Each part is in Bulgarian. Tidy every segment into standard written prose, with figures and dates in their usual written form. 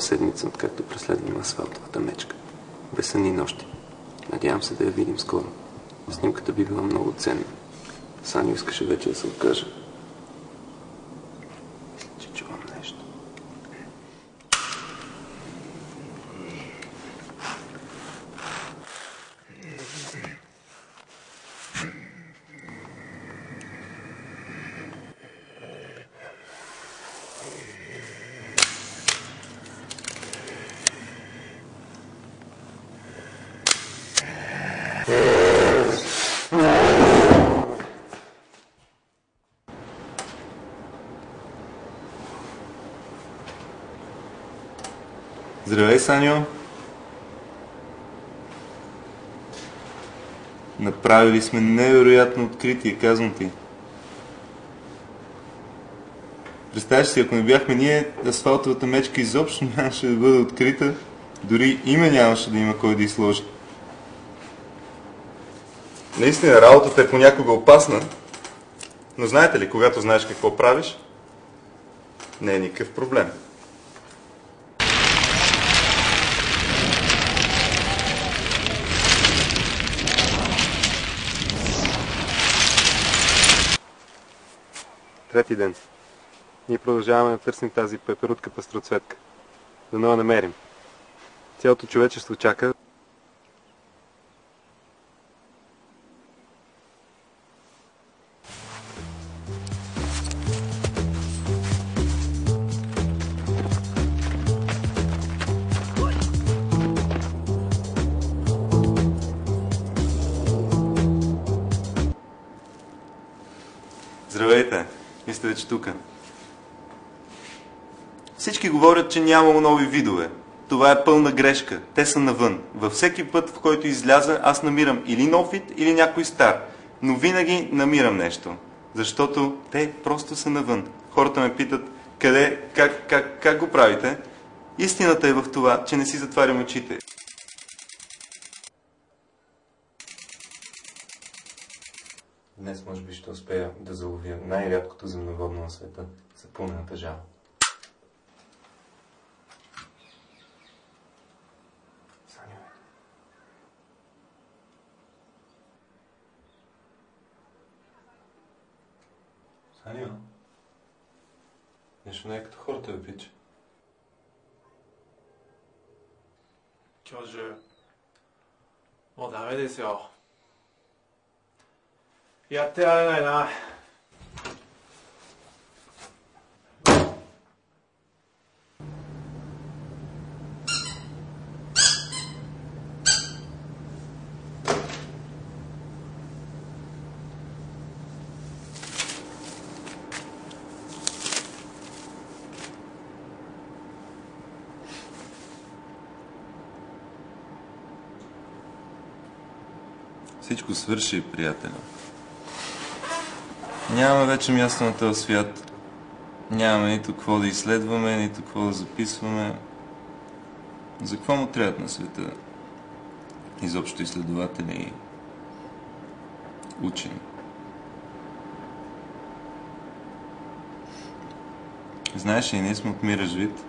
седмица, откакто преследвам асфалтовата мечка. Без съни нощи. Надявам се да я видим скоро. Снимката би била много ценна. Саню искаше вече да се откаже. Мисля, че чувам нещо. Здравей, Саню! Направили сме невероятно откритие, казвам ти. Представяш си, ако не бяхме ние, асфалтовата мечка изобщо нямаше да бъде открита, дори име нямаше да има кой да й сложи. Наистина, работата е понякога опасна, но знаете ли, когато знаеш какво правиш, не е никакъв проблем. Трети ден. Ние продължаваме да търсим тази пеперутка пастроцветка. Да я намерим. Цялото човечество чака. Здравейте! И сте вече тука. Всички говорят, че нямало нови видове. Това е пълна грешка. Те са навън. Във всеки път, в който изляза, аз намирам или нов вид, или някой стар. Но винаги намирам нещо. Защото те просто са навън. Хората ме питат, къде, как го правите? Истината е в това, че не си затварям очите. Днес може би ще успея да заловя най-рядкото земноводно на света – запълнената жаба. Саню. Саню. Нещо не е като хората, бе, пич. 教授、もうダメですよ。やってられないな。Всичко свърши, приятеля. Нямаме вече място на този свят. Нямаме нито какво да изследваме, нито какво да записваме. За какво му трябват на света изобщо изследователи и учени? Знаеш ли, ние сме от мираж вид,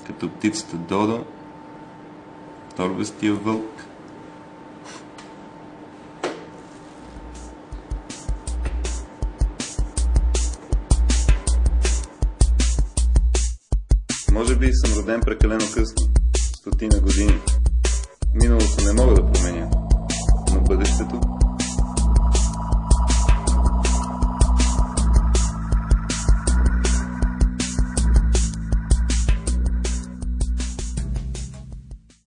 като птицата Додо, торбестия вълк. Може би съм роден прекалено късно, 100 години. Миналото не мога да променя, но бъдещето